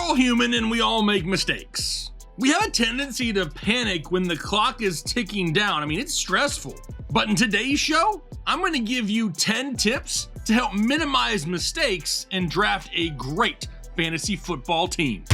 all human and we all make mistakes. We have a tendency to panic when the clock is ticking down. I mean, it's stressful. But in today's show, I'm going to give you 10 tips to help minimize mistakes and draft a great fantasy football team.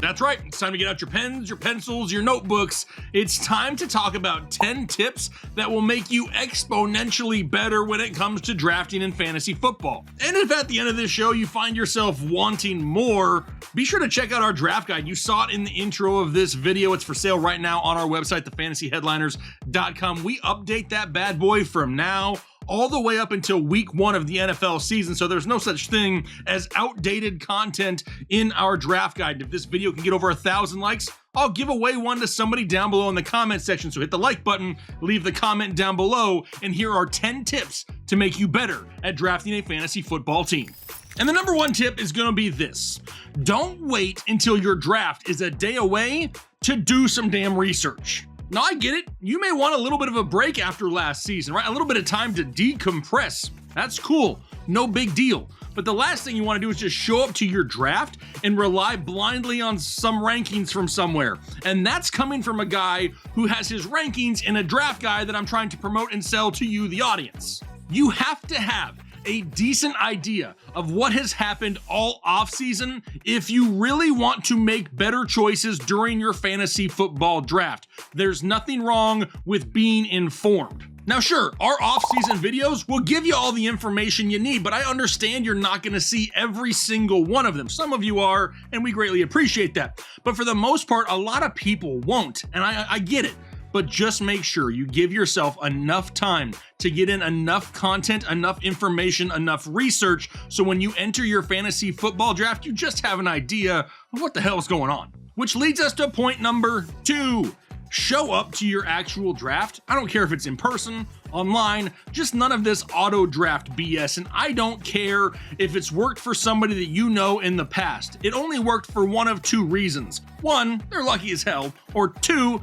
That's right, it's time to get out your pens, your pencils, your notebooks. It's time to talk about 10 tips that will make you exponentially better when it comes to drafting in fantasy football. And if at the end of this show you find yourself wanting more, be sure to check out our draft guide. You saw it in the intro of this video. It's for sale right now on our website, thefantasyheadliners.com. We update that bad boy from now all the way up until week 1 of the NFL season, so there's no such thing as outdated content in our draft guide. If this video can get over 1,000 likes, I'll give away one to somebody down below in the comment section. So hit the like button, leave the comment down below, and here are 10 tips to make you better at drafting a fantasy football team. And the number 1 tip is gonna be this: don't wait until your draft is a day away to do some damn research. Now, I get it. You may want a little bit of a break after last season, right? A little bit of time to decompress. That's cool. No big deal. But the last thing you want to do is just show up to your draft and rely blindly on some rankings from somewhere. And that's coming from a guy who has his rankings in a draft guide that I'm trying to promote and sell to you, the audience. You have to have a decent idea of what has happened all offseason if you really want to make better choices during your fantasy football draft. There's nothing wrong with being informed. Now, sure, our off-season videos will give you all the information you need, but I understand you're not going to see every single one of them. Some of you are, and we greatly appreciate that. But for the most part, a lot of people won't, and I get it. But just make sure you give yourself enough time to get in enough content, enough information, enough research, so when you enter your fantasy football draft, you just have an idea of what the hell is going on. Which leads us to point number 2. Show up to your actual draft. I don't care if it's in person, online, just none of this auto draft BS. And I don't care if it's worked for somebody that you know in the past. It only worked for one of 2 reasons. 1, they're lucky as hell, or 2,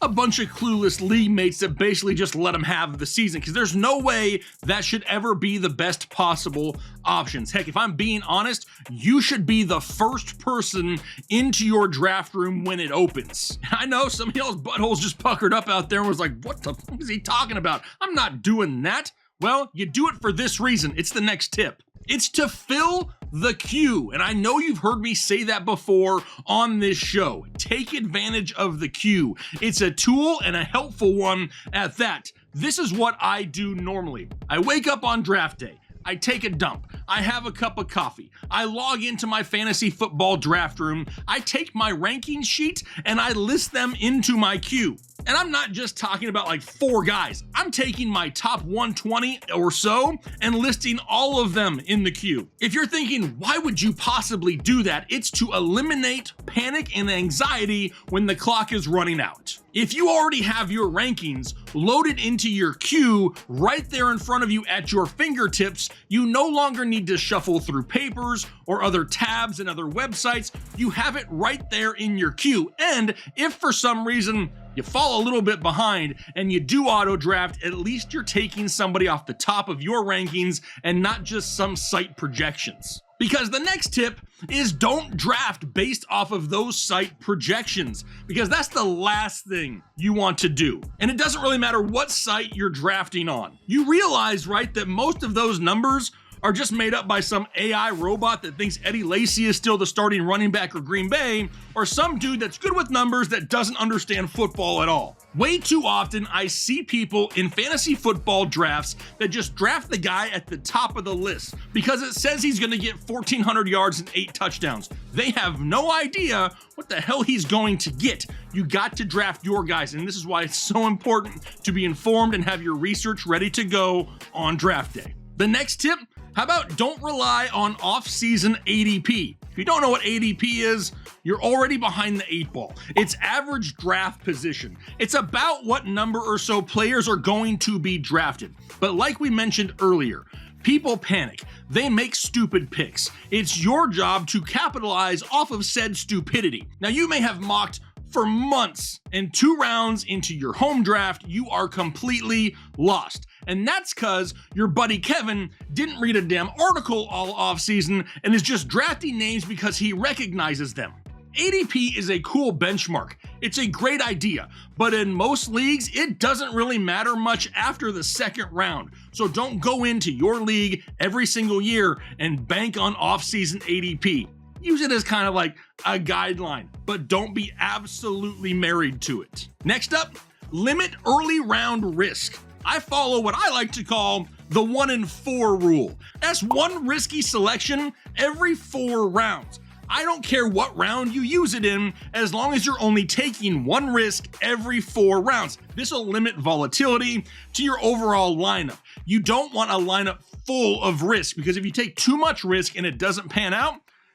a bunch of clueless league mates that basically just let them have the season, because there's no way that should ever be the best possible options. Heck, if I'm being honest, you should be the first person into your draft room when it opens. I know some of y'all's buttholes just puckered up out there and was like, what the fuck is he talking about? I'm not doing that. Well, you do it for this reason. It's the next tip. It's to fill the queue. And I know you've heard me say that before on this show. Take advantage of the queue. It's a tool and a helpful one at that. This is what I do normally. I wake up on draft day. I take a dump. I have a cup of coffee. I log into my fantasy football draft room. I take my ranking sheet and I list them into my queue. And I'm not just talking about like 4 guys. I'm taking my top 120 or so and listing all of them in the queue. If you're thinking, why would you possibly do that? It's to eliminate panic and anxiety when the clock is running out. If you already have your rankings loaded into your queue right there in front of you at your fingertips, you no longer need to shuffle through papers or other tabs and other websites. You have it right there in your queue. And if for some reason you fall a little bit behind and you do auto draft, at least you're taking somebody off the top of your rankings and not just some site projections. Because the next tip is don't draft based off of those site projections, because that's the last thing you want to do. And it doesn't really matter what site you're drafting on. You realize, right, that most of those numbers are just made up by some AI robot that thinks Eddie Lacy is still the starting running back for Green Bay, or some dude that's good with numbers that doesn't understand football at all. Way too often, I see people in fantasy football drafts that just draft the guy at the top of the list because it says he's going to get 1,400 yards and 8 touchdowns. They have no idea what the hell he's going to get. You got to draft your guys, and this is why it's so important to be informed and have your research ready to go on draft day. The next tip, how about don't rely on off-season ADP? If you don't know what ADP is, you're already behind the 8 ball. It's average draft position. It's about what number or so players are going to be drafted. But like we mentioned earlier, people panic. They make stupid picks. It's your job to capitalize off of said stupidity. Now, you may have mocked for months, and 2 rounds into your home draft, you are completely lost. And that's because your buddy Kevin didn't read a damn article all offseason and is just drafting names because he recognizes them. ADP is a cool benchmark. It's a great idea, but in most leagues, it doesn't really matter much after the 2nd round. So don't go into your league every single year and bank on offseason ADP. Use it as kind of like a guideline, but don't be absolutely married to it. Next up, limit early round risk. I follow what I like to call the 1 in 4 rule. That's 1 risky selection every 4 rounds. I don't care what round you use it in, as long as you're only taking 1 risk every 4 rounds. This will limit volatility to your overall lineup. You don't want a lineup full of risk, because if you take too much risk and it doesn't pan out,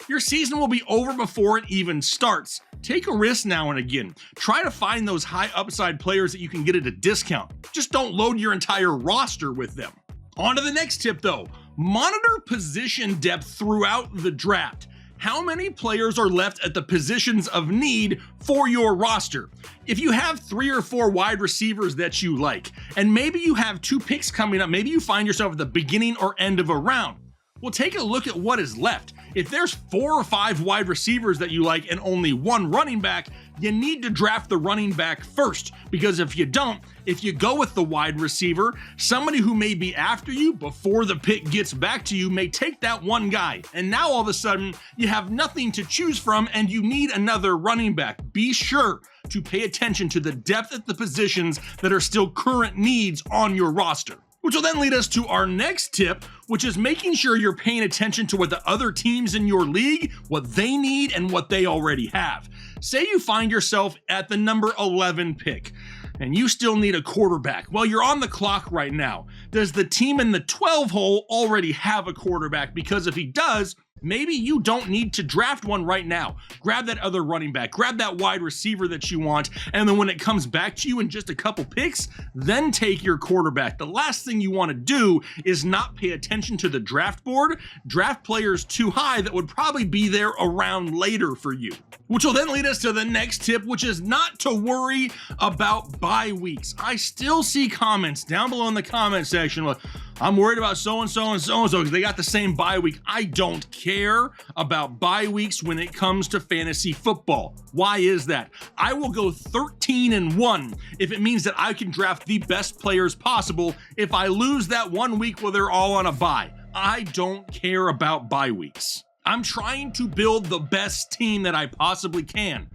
your season will be over before it even starts. Take a risk now and again. Try to find those high upside players that you can get at a discount. Just don't load your entire roster with them. On to the next tip though. Monitor position depth throughout the draft. How many players are left at the positions of need for your roster? If you have 3 or 4 wide receivers that you like, and maybe you have 2 picks coming up, maybe you find yourself at the beginning or end of a round, well, take a look at what is left. If there's 4 or 5 wide receivers that you like and only 1 running back, you need to draft the running back first, because if you don't, if you go with the wide receiver, somebody who may be after you before the pick gets back to you may take that one guy, and now all of a sudden you have nothing to choose from and you need another running back. Be sure to pay attention to the depth at the positions that are still current needs on your roster. Which will then lead us to our next tip, which is making sure you're paying attention to what the other teams in your league, what they need and what they already have. Say you find yourself at the number 11 pick and you still need a quarterback. Well, you're on the clock right now. Does the team in the 12 hole already have a quarterback? Because if he does, maybe you don't need to draft one right now. Grab that other running back, grab that wide receiver that you want, and then when it comes back to you in just a couple picks, then take your quarterback. The last thing you want to do is not pay attention to the draft board, draft players too high that would probably be there around later for you. Which will then lead us to the next tip, which is not to worry about bye weeks. I still see comments down below in the comment section like, I'm worried about so-and-so and so-and-so because they got the same bye week. I don't care about bye weeks when it comes to fantasy football. Why is that? I will go 13-1 if it means that I can draft the best players possible if I lose that 1 week where they're all on a bye. I don't care about bye weeks. I'm trying to build the best team that I possibly can.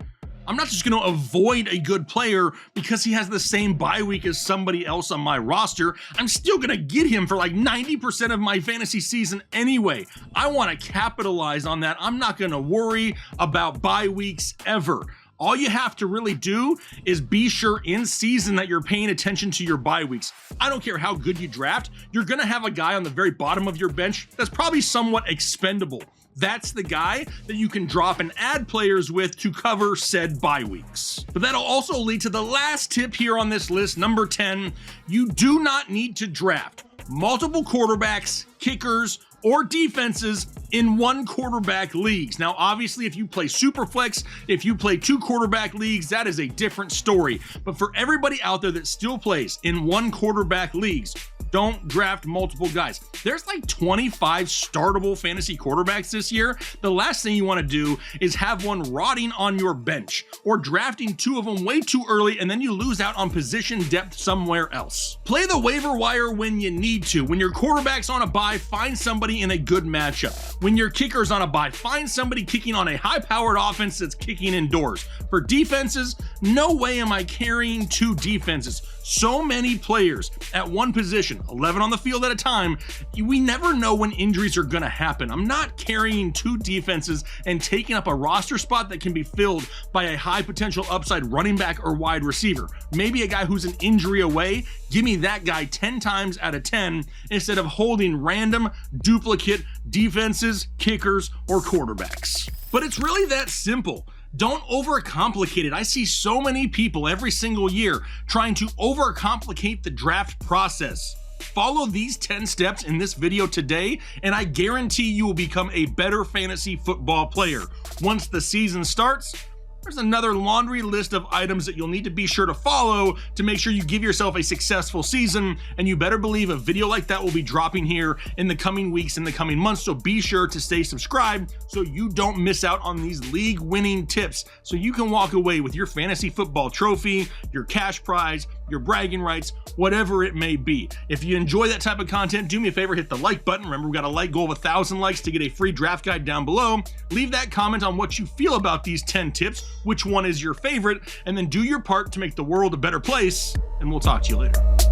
I'm not just going to avoid a good player because he has the same bye week as somebody else on my roster. I'm still going to get him for like 90% of my fantasy season anyway. I want to capitalize on that. I'm not going to worry about bye weeks ever. All you have to really do is be sure in season that you're paying attention to your bye weeks. I don't care how good you draft, you're going to have a guy on the very bottom of your bench that's probably somewhat expendable. That's the guy that you can drop and add players with to cover said bye weeks. But that'll also lead to the last tip here on this list, number 10. You do not need to draft multiple quarterbacks, kickers, or defenses in 1 quarterback leagues. Now, obviously, if you play Superflex, if you play 2 quarterback leagues, that is a different story. But for everybody out there that still plays in 1 quarterback leagues, don't draft multiple guys. There's like 25 startable fantasy quarterbacks this year. The last thing you want to do is have one rotting on your bench or drafting 2 of them way too early and then you lose out on position depth somewhere else. Play the waiver wire when you need to. When your quarterback's on a bye, find somebody in a good matchup. When your kicker's on a bye, find somebody kicking on a high-powered offense that's kicking indoors. For defenses, no way am I carrying 2 defenses. So many players at one position, 11 on the field at a time, we never know when injuries are going to happen. I'm not carrying 2 defenses and taking up a roster spot that can be filled by a high potential upside running back or wide receiver. Maybe a guy who's an injury away, give me that guy 10 times out of 10 instead of holding random duplicate defenses, kickers, or quarterbacks. But it's really that simple. Don't overcomplicate it. I see so many people every single year trying to overcomplicate the draft process. Follow these 10 steps in this video today, and I guarantee you will become a better fantasy football player. Once the season starts, there's another laundry list of items that you'll need to be sure to follow to make sure you give yourself a successful season, and you better believe a video like that will be dropping here in the coming weeks, in the coming months, so be sure to stay subscribed so you don't miss out on these league-winning tips, so you can walk away with your fantasy football trophy, your cash prize, your bragging rights, whatever it may be. If you enjoy that type of content, do me a favor, hit the like button. Remember, we've got a like goal of 1,000 likes to get a free draft guide down below. Leave that comment on what you feel about these 10 tips, which one is your favorite, and then do your part to make the world a better place, and we'll talk to you later.